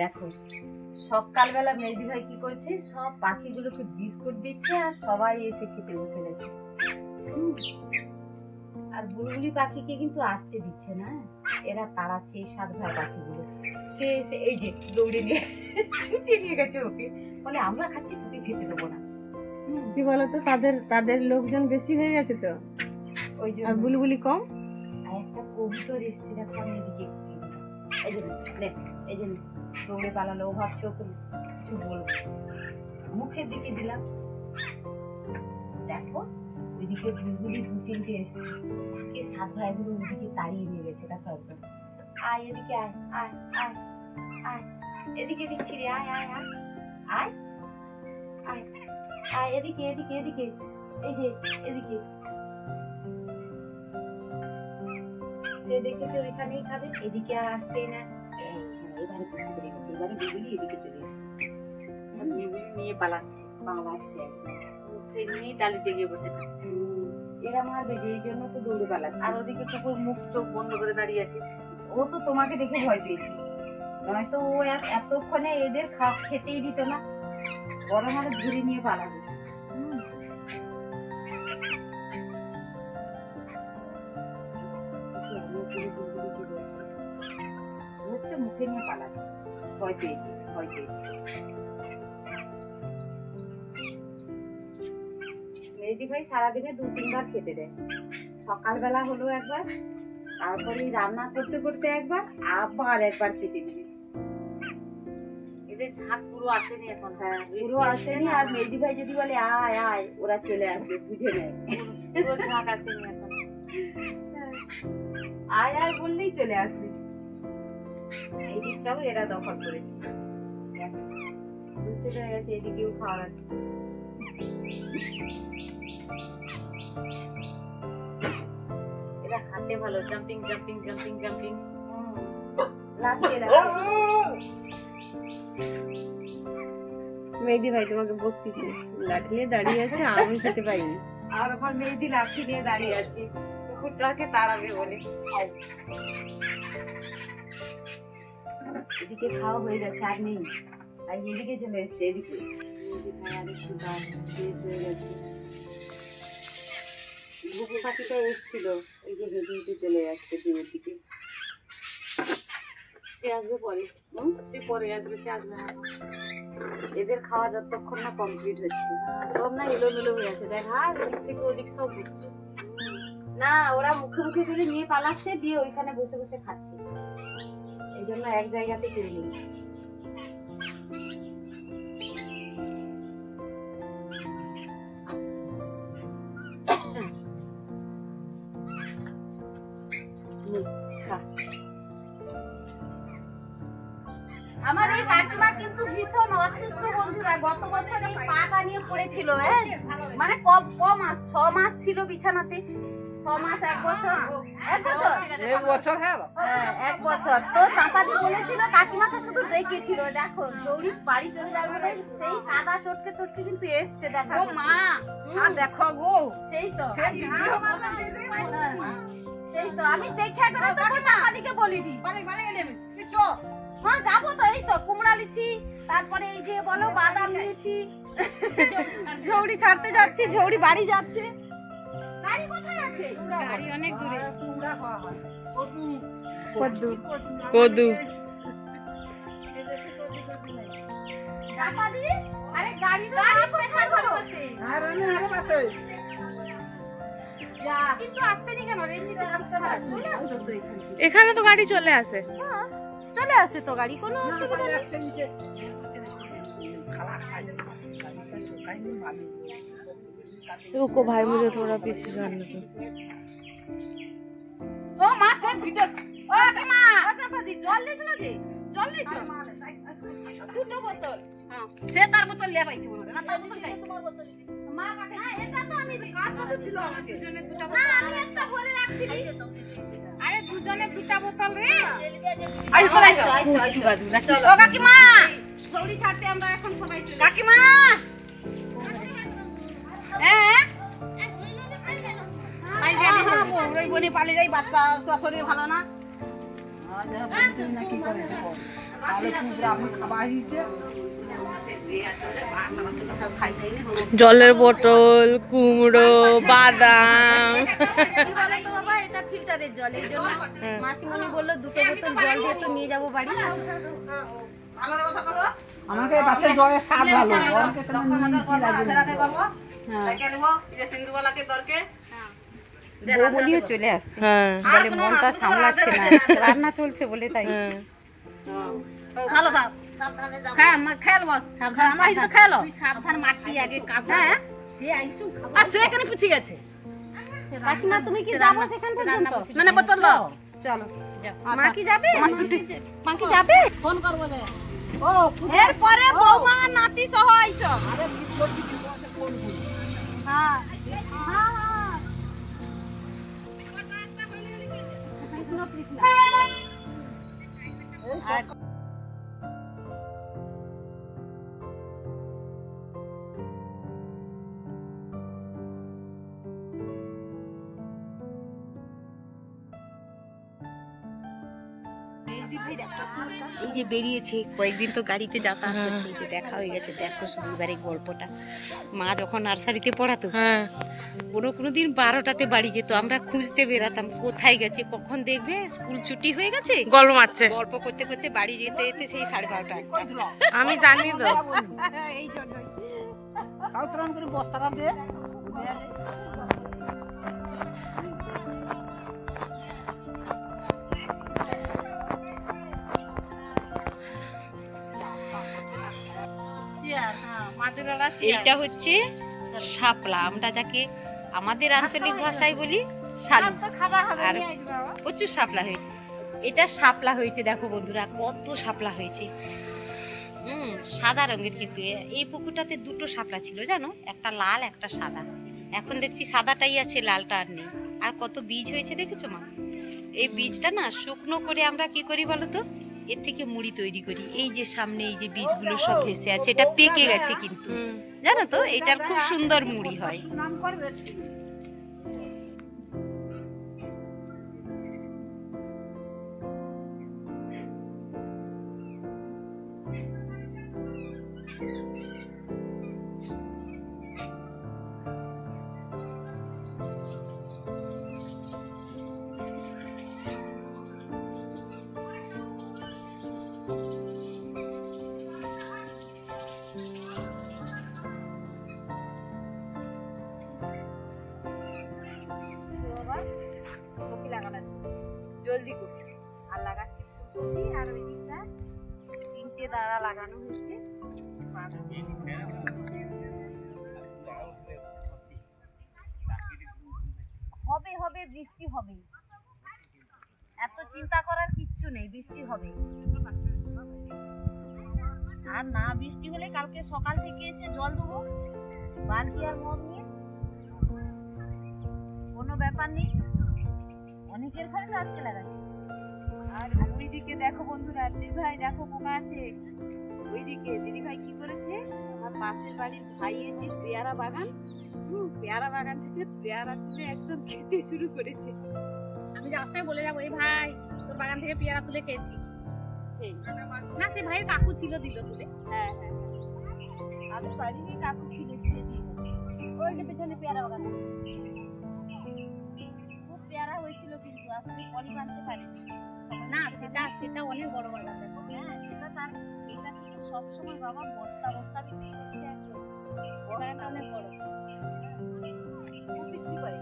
দেখো সকালবেলা মেহেদি ভাই কি করেছে, সব পাখিগুলোকে বিস্কুট দিচ্ছে আর সবাই এসে খেতে বসে গেছে। আর বুলবুলি পাখিকে কিন্তু আসতে দিচ্ছে না, এরা তাড়াচ্ছে এই 7 ভাই পাখিগুলো। সে এসে এই যে দৌড়ে নিয়ে ছুটে নিয়ে গেছে ওকে, বলে আমরা খাচ্ছি তোকে খেতে দেবো না। কি বলতো, তাদের লোকজন বেশি হয়ে গেছে তো, ওই আর জন্য বুলবুলি কম। আর একটা কবুতর এসছে, দেখো আমি এদিকে এই যে এই যে দৌড়ে পালালো। ও ভাবছে ওকে কিছু বলবো, মুখের দিকে দিলাম। দেখো ওইদিকে বুলবুলি 2-3টে এসছে, তাকে 7 ভাইগুলো ওইদিকে তাড়িয়ে নিয়ে গেছে। দেখো একদম আয় এদিকে আয় আয় আয় আয়, এদিকে দিচ্ছি রে, আয় আয় আয় আয় আয় আয় এদিকে এদিকে এদিকে, এই যে এদিকে। সে দেখেছে ওইখানেই খাবে, এদিকে আর আসছেই না। এবারে বুঝতে পেরে গেছে, এবারে বুলবুলি এদিকে চলে এসছে, বুলবুলি নিয়ে পালাচ্ছে নিয়ে ডালিতে গিয়ে বসে থাকছে। এরা মারবে যে, এই জন্য তো দৌড়ে পালাচ্ছে। আর ওদিকে কুকুর মুখ চোখ বন্ধ করে দাঁড়িয়ে আছে। ও তো তোমাকে দেখে ভয় পেয়েছে, নয়তো ও এতক্ষণে এদের খেতেই দিত না, বড় মানে ধরে নিয়ে পালাবে। হচ্ছে মুখে নিয়ে পালাচ্ছে, ভয় পেয়েছে ভয় পেয়েছে। মেহেদি ভাই সারাদিনে 2-3 বার খেতে দেয়। সকালবেলা হলো একবার, তারপরে রান্না করতে করতে একবার, আবার একবার খেতে দিবে। এদের ঝাঁক পুরো আসেনি এখন, পুরো আসেনি। আর মেহেদি ভাই যদি বলে আয় আয়, ওরা চলে আসবে, বুঝে নেয় পুরো ঝাঁক আসেনি এখন। আয় আয় বললেই চলে আসবে। এই দিকটাও এরা দখল করেছে, বুঝতে পেরে গেছে এদিকেও খাওয়ার আছে। এরা হাতে ভালো, জাম্পিং জাম্পিং জাম্পিং জাম্পিং লাগছে। মেহেদি ভাই তোমাকে বকতেছি, লাঠি নিয়ে দাঁড়িয়ে আছে, আমি খেতে পাইনি। আর আমার মেহেদি লাঠি নিয়ে দাঁড়িয়ে আছে কুকুরটাকে তাড়াবে বলে। এদিকে খাওয়া হয়ে গেছে, আর নেই, আর এদিকে চলে এসছে। এদিকে শেষ হয়ে গেছে। ঘুঘু পাখিটা এসছিল, এই যে হেঁটে হেঁটে চলে যাচ্ছে দূরের দিকে। সে আসবে পরে, সে পরে আসবে, সে আসবে না। এদের খাওয়া যতক্ষণ না কমপ্লিট হচ্ছে, সব না এলোমেলো হয়ে আছে। দেখ আর এদিক থেকে ওদিক সব ঘুরছে না, ওরা মুখে মুখে করে নিয়ে পালাচ্ছে, দিয়ে ওইখানে বসে বসে খাচ্ছে। এই জন্য এক জায়গাতে কেউ নেই। আমার এই কাকিমা কিন্তু ভীষণ অসুস্থ বন্ধুরা। গত বছর এই পাটা নিয়ে পড়েছিল, মানে কম মাস, 6 মাস ছিল বিছানাতে। 6 মাস, 1 বছর, 1 বছর, হ্যাঁ 1 বছর। তো চাপাতি বলেছিল, কাকিমাকে শুধু ডেকেছিল। দেখো জৌড়ি বাড়ি চলে যাবে বলে সেই কাদা চটকে চটকে কিন্তু এসছে। দেখো মা, আর দেখো গো, সেই তো সেই তো আমি দেখে করে তো চাপাতিকে বলিনি। হ্যাঁ যাবো তো, এই তো কুমড়া লিচি, তারপরে এই যে বলো বাদাম লিচি। ঝৌড়ি ছাড়তে যাচ্ছি, ঝৌড়ি বাড়ি যাচ্ছে। গাড়ি কোথায় আছে? গাড়ি অনেক দূরে। কদ্দু কদ্দু চাপাতি, আরে গাড়ি কোথায় গো? আরে পাশে যা, কিন্তু আসছেনি কেন? এমনিতে চলে আসতো তো এখানে। এখানে তো গাড়ি চলে আসে। হ্যাঁ চলে আসে তো গাড়ি, কোনো অসুবিধা নেই। रुको भाई, मुझे थोड़ा पीछे जाने दो। ও মা সে ভিতর, ও মা আচ্ছা পাদি জল দিছো না? জি জল দিছো, দুটো বোতল। হ্যাঁ সে তার বোতল লে পাইছে মনে না, তার বোতল নাই, তোমার বোতল মা কাকে। হ্যাঁ এটা তো আমি দিই, কার বোতল দিলো আমাকে? দুজনে দুটো বোতল, না আমি একটা ভরে রাখছি। আরে দুজনে দুটো বোতল রে। আইসো আইসো আইসো ও কাকিমা, ছৌড়ি ছাড়তে আমরা এখন সবাই চলে। কাকিমা পালিয়ে যাই, বাচ্চা শরীর ভালো না। জলের বোতল, কুমড়ো, বাদাম। কি বলো তো বাবা, এটা ফিল্টারের জল, এই জন্য মাসিমণি বললো 2 বোতল জল দিয়ে তো নিয়ে যাবো বাড়ি। আমাকে পাশে জলের স্বাদ ভালো, আমাকে সেরকম মিষ্টি লাগে। বউ বলিও চলে আসছে, হ্যাঁ বলে মনটা সামলাচ্ছে না, রান্না চলছে বলে তাই। তুই সাবধান, মাটি আগে কাটে। কাকিমা তুমি কি যাবো সেখান পর্যন্ত? চলো যাও। মা কি যাবে? মা কি যাবে? ফোন করবো রে। এরপরে বৌমা নাতি সহ আইসো। হ্যাঁ হ্যাঁ হ্যাঁ। আর এই যে বেরিয়েছে, কয়েকদিন তো গাড়িতে যাতায়াত করছে, এই যে দেখা হয়ে গেছে। দেখো শুধু এবারে গল্পটা, মা যখন নার্সারিতে পড়াতো, হ্যাঁ কোনো দিন 12টাতে বাড়ি যেত, আমরা খুঁজতে বেরাতাম কোথায় গেছে, কখন দেখবে স্কুল ছুটি হয়ে গেছে, গল্প মারছে। গল্প করতে করতে বাড়ি যেতে যেতে সেই 12:30। আমি জানি তো। এই জন্যই বস্তাটা দিয়ে এইটা হচ্ছে শাপলা, আমরা যাকে আমাদের আঞ্চলিক ভাষায় বলি শালু, আর প্রচুর শাপলা হয়েছে। এটা শাপলা হয়েছে, দেখো বন্ধুরা কত শাপলা হয়েছে। সাদা রঙের, কিন্তু এই পুকুরটাতে 2টো শাপলা ছিল জানো, একটা লাল একটা সাদা। এখন দেখছি সাদাটাই আছে, লালটা আর নেই। আর কত বীজ হয়েছে দেখেছো মা? এই বীজটা না শুকনো করে আমরা কি করি বলো তো, এর থেকে মুড়ি তৈরি করি। এই যে সামনে এই যে বীজগুলো সব ভেসে আছে, এটা পেকে গেছে কিন্তু, জানো তো এটার খুব সুন্দর মুড়ি হয়। কপি লাগানো জলদি কপি, আর লাগাচ্ছি ফুলকপি, আর ওই দিকটা 3টে দাঁড়া লাগানো হয়েছে। হবে হবে, বৃষ্টি হবে, এত চিন্তা করার কিচ্ছু নেই, বৃষ্টি হবে। আর না বৃষ্টি হলে কালকে সকাল থেকে এসে জল দেবো বালতি আর মগ নিয়ে, কোনো ব্যাপার নেই। অনেকের ঘরে তো আজকে লাগাচ্ছি। আর ওইদিকে দেখো বন্ধুরা, দিদিভাই দেখো বোকা আছে ওইদিকে। দিদিভাই কি করেছে, আমার পাশের বাড়ির ভাইয়ের যে পেয়ারা বাগান, পেয়ারা বাগান থেকে পেয়ারা তুলে একদম খেতে শুরু করেছে। আমি যাওয়ার সময় বলে যাবো, এই ভাই তোর বাগান থেকে পেয়ারা তুলে খেয়েছি। সেই না, সে ভাইয়ের কাকু ছিল, দিল তুলে। হ্যাঁ হ্যাঁ, আমি বাড়িতে কাকু ছিল, দিয়ে দিয়ে ওই যে পেছনে পেয়ারা বাগান, খুব পেয়ারা হয়েছিল, কিন্তু আসলে পলি বানতে পারেনি। না, সেটা অনেক বড় বাগান। হ্যাঁ সেটা থেকে সবসময় বাবা বস্তা বস্তা বিক্রি করছে, একদম বাগানটা অনেক বড়, খুব বিক্রি করে।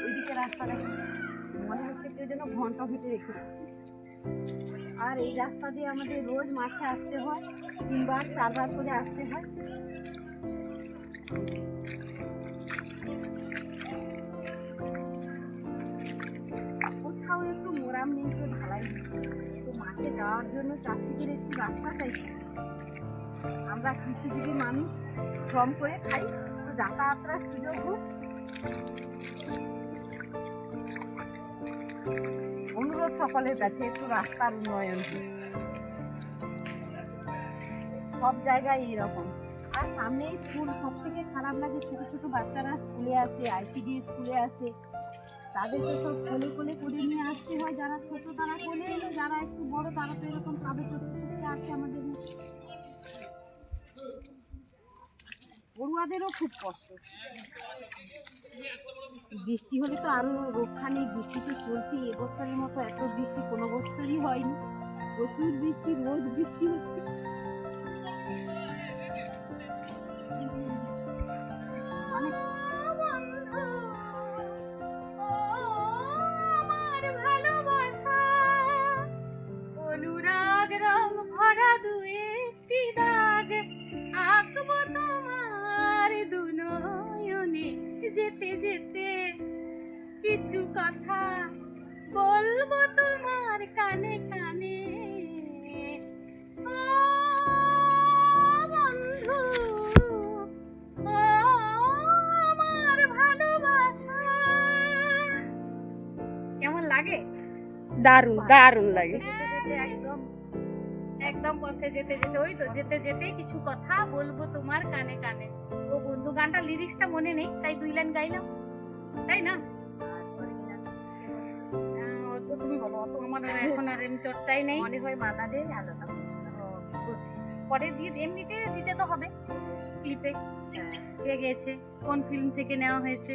ওইদিকে রাস্তা দেখো, মনে হচ্ছে কেউ জন্য ঘন্টা ভেটে রেখেছি। আর এই রাস্তা দিয়ে আমাদের রোজ মাঠে আসতে হয়, 3বার 4বার করে আসতে হয়। কোথাও একটু মোরাম নেই, তো ঢালাই নেই। তো মাঠে যাওয়ার জন্য চাষিদের একটু রাস্তা চাইছে। আমরা কৃষিজীবী মানুষ, শ্রম করে খাই, তো যাতায়াতটা সুযোগ হোক। অনুরোধ সকলের কাছে একটু রাস্তার উন্নয়ন হোক। সব জায়গায় এইরকম। আর সামনে স্কুল, সব থেকে খারাপ লাগে ছোট ছোট বাচ্চারা স্কুলে আসে, আইসিডি স্কুলে আসে, তাদেরকে সব কোলে কোলে করে নিয়ে আসতে হয়। যারা ছোট তারা কোলে এলো, যারা একটু বড় তারা তো এরকম তাদের ছোট ছোট আসে আমাদের। পড়ুয়াদেরও খুব কষ্ট। বৃষ্টি হলে তো আরো রক্ষা নেই। বৃষ্টি তো চলছে, এবছরের মতো এত বৃষ্টি কোনো বছরই হয়নি। প্রচুর বৃষ্টি, রোজ বৃষ্টি হচ্ছে। অনুরাগ রং ভরা দুয়েকটি দাগ আঁকবো তোমার দুনয়নে, যেতে যেতে কিছু কথা বলবো তোমার কানে কানে। ও বন্ধু, ও আমার ভালোবাসা। কেমন লাগে? দারুণ দারুণ লাগে। যেতে যেতে একদম একদম পথে যেতে যেতে, ওই তো যেতে যেতে কিছু কথা বলবো তোমার কানে কানে। ও বন্ধু, গানটা লিরিক্সটা মনে নেই, তাই 2 লাইন গাইলাম, তাই না? তো তুমি বলো, অত আমার এখন আর এমনি চর্চাই নেই। মনে হয় মানাদে আলাদা। পরে দিয়ে এমনিতে দিতে তো হবে ক্লিপে কে গেছে, কোন ফিল্ম থেকে নেওয়া হয়েছে,